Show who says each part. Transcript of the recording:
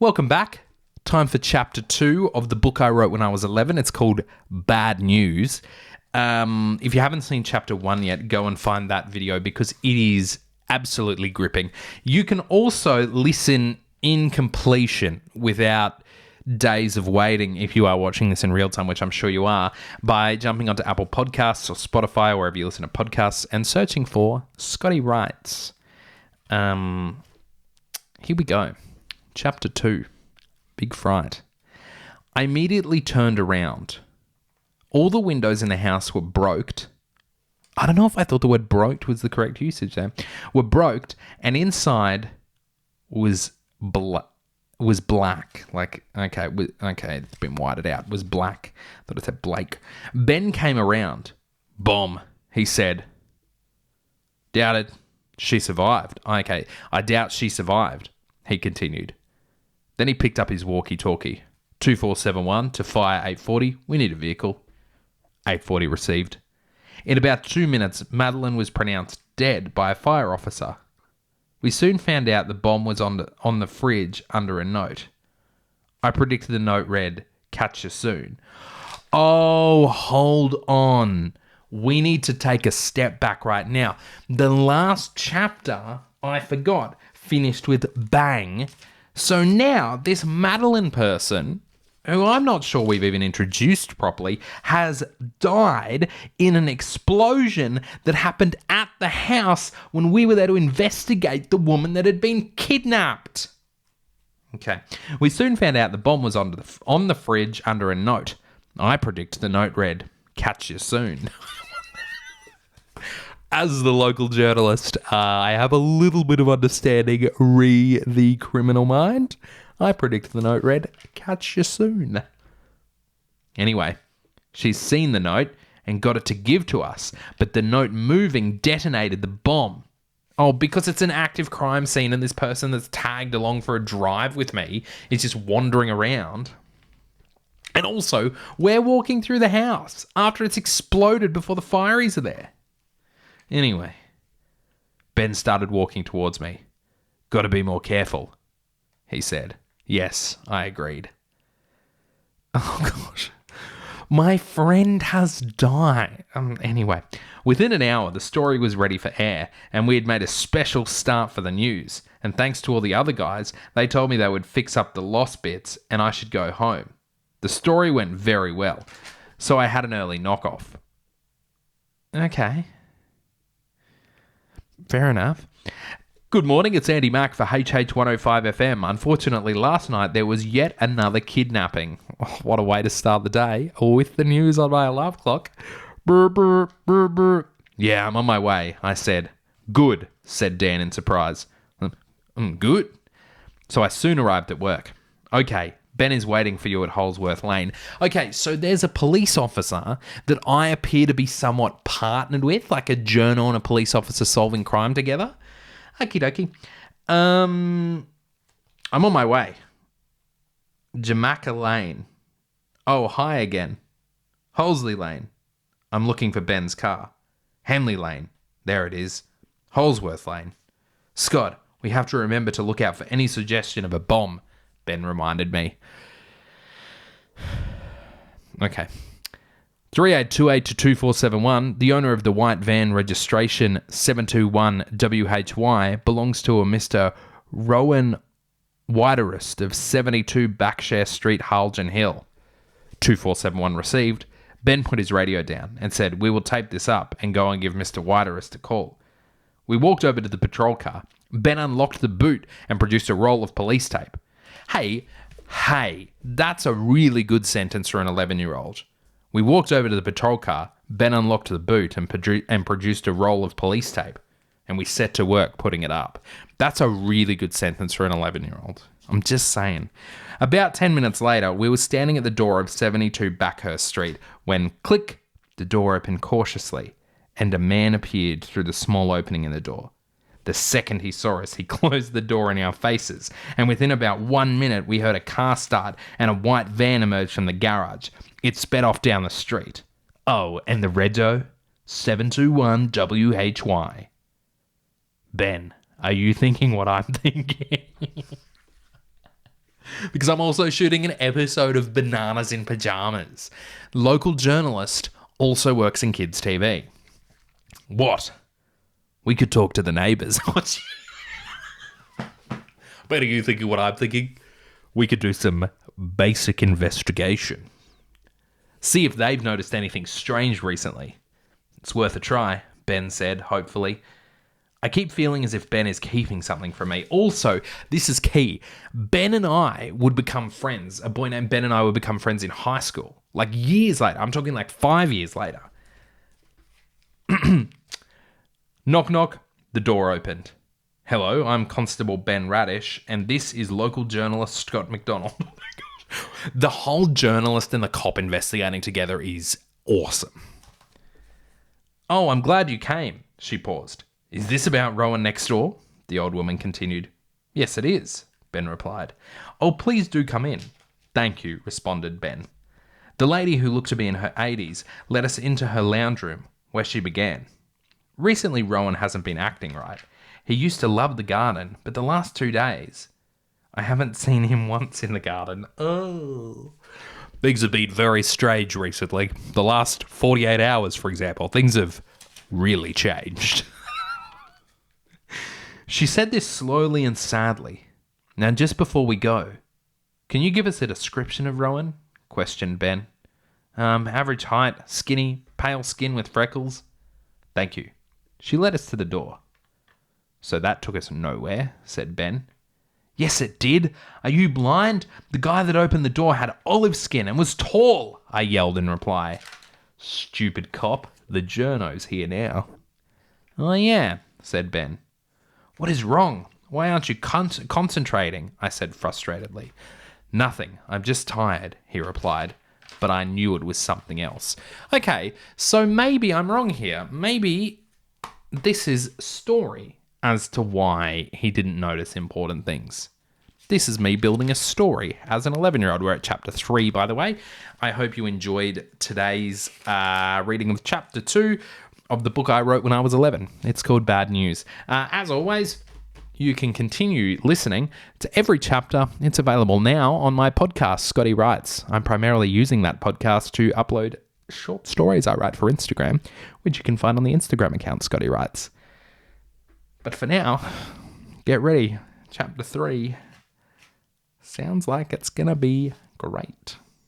Speaker 1: Welcome back. Time for chapter 2 of the book I wrote when I was 11. It's called Bad News. If you haven't seen chapter 1 yet, go and find that video because it is absolutely gripping. You can also listen in completion without days of waiting if you are watching this in real time, which I'm sure you are, by jumping onto Apple Podcasts or Spotify or wherever you listen to podcasts and searching for Scotty Wrights. Here we go. Chapter 2, Big Fright. I immediately turned around. All the windows in the house were broked. I don't know if I thought the word broked was the correct usage there. Were broked, and inside was black. Like, okay, it's been whited out. It was black. I thought it said Blake. Ben came around. Bomb, he said. Doubted. She survived. Okay, I doubt she survived, he continued. Then he picked up his walkie-talkie. 2471 to fire 840. We need a vehicle. 840 received. In about 2 minutes, Madeline was pronounced dead by a fire officer. We soon found out the bomb was on the fridge under a note. I predicted the note read, "Catch you soon." Oh, hold on. We need to take a step back right now. The last chapter, I forgot, finished with bang. So now this Madeline person, who I'm not sure we've even introduced properly, has died in an explosion that happened at the house when we were there to investigate the woman that had been kidnapped. Okay. We soon found out the bomb was on the fridge under a note. I predict the note read, "Catch you soon." As the local journalist, I have a little bit of understanding the criminal mind. I predict the note read, "Catch you soon." Anyway, she's seen the note and got it to give to us, but the note moving detonated the bomb. Oh, because it's an active crime scene and this person that's tagged along for a drive with me is just wandering around. And also, we're walking through the house after it's exploded before the fireys are there. Anyway, Ben started walking towards me. "Got to be more careful," he said. Yes, I agreed. Oh, gosh. My friend has died. Anyway, within an hour, the story was ready for air, and we had made a special start for the news. And thanks to all the other guys, they told me they would fix up the lost bits and I should go home. The story went very well, so I had an early knock-off. Okay. Fair enough. Good morning, it's Andy Mack for HH105 FM. Unfortunately, last night there was yet another kidnapping. Oh, what a way to start the day, with the news on my alarm clock. Brr, brr, brr, brr. Yeah, I'm on my way, I said. Good, said Dan in surprise. Good. So I soon arrived at work. Okay, Ben is waiting for you at Holsworth Lane. Okay, so there's a police officer that I appear to be somewhat partnered with, like a journal and a police officer solving crime together. Okie dokie. I'm on my way. Jamaica Lane. Oh, hi again. Holsley Lane. I'm looking for Ben's car. Henley Lane. There it is. Holsworth Lane. Scott, we have to remember to look out for any suggestion of a bomb, Ben reminded me. Okay. 3828-2471, the owner of the white van registration 721WHY belongs to a Mr. Rowan Whiterist of 72 Backshare Street, Harlingen Hill. 2471 received. Ben put his radio down and said, "We will tape this up and go and give Mr. Whiterist a call." We walked over to the patrol car. Ben unlocked the boot and produced a roll of police tape. Hey, that's a really good sentence for an 11-year-old. We walked over to the patrol car, Ben unlocked the boot and produced a roll of police tape, and we set to work putting it up. That's a really good sentence for an 11-year-old. I'm just saying. About 10 minutes later, we were standing at the door of 72 Backhurst Street when, click, the door opened cautiously, and a man appeared through the small opening in the door. The second he saw us, he closed the door in our faces, and within about 1 minute, we heard a car start and a white van emerge from the garage. It sped off down the street. Oh, and the rego? 721WHY. Ben, are you thinking what I'm thinking? because I'm also shooting an episode of Bananas in Pajamas. Local journalist also works in kids' TV. What? We could talk to the neighbours. Better you thinking what I'm thinking? We could do some basic investigation. See if they've noticed anything strange recently. It's worth a try, Ben said, hopefully. I keep feeling as if Ben is keeping something from me. Also, this is key. Ben and I would become friends. A boy named Ben and I would become friends in high school. Like years later. I'm talking like 5 years later. Knock, knock. The door opened. Hello, I'm Constable Ben Radish, and this is local journalist Scott McDonald. Oh my gosh. The whole journalist and the cop investigating together is awesome. Oh, I'm glad you came, she paused. Is this about Rowan next door? The old woman continued. Yes, it is, Ben replied. Oh, please do come in. Thank you, responded Ben. The lady, who looked to be in her 80s, led us into her lounge room, where she began. Recently, Rowan hasn't been acting right. He used to love the garden, but the last 2 days, I haven't seen him once in the garden. Oh. Things have been very strange recently. The last 48 hours, for example, things have really changed. She said this slowly and sadly. Now, just before we go, can you give us a description of Rowan? Questioned Ben. Average height, skinny, pale skin with freckles. Thank you. She led us to the door. So that took us nowhere, said Ben. Yes, it did. Are you blind? The guy that opened the door had olive skin and was tall, I yelled in reply. Stupid cop. The journo's here now. Oh, yeah, said Ben. What is wrong? Why aren't you concentrating? I said frustratedly. Nothing. I'm just tired, he replied. But I knew it was something else. Okay, so maybe I'm wrong here. Maybe this is story as to why he didn't notice important things. This is me building a story as an 11-year-old. We're at chapter 3, by the way. I hope you enjoyed today's reading of chapter 2 of the book I wrote when I was 11. It's called Bad News. As always, you can continue listening to every chapter. It's available now on my podcast, Scotty Writes. I'm primarily using that podcast to upload short stories I write for Instagram, which you can find on the Instagram account, Scotty Writes. But for now, get ready. Chapter 3 sounds like it's going to be great.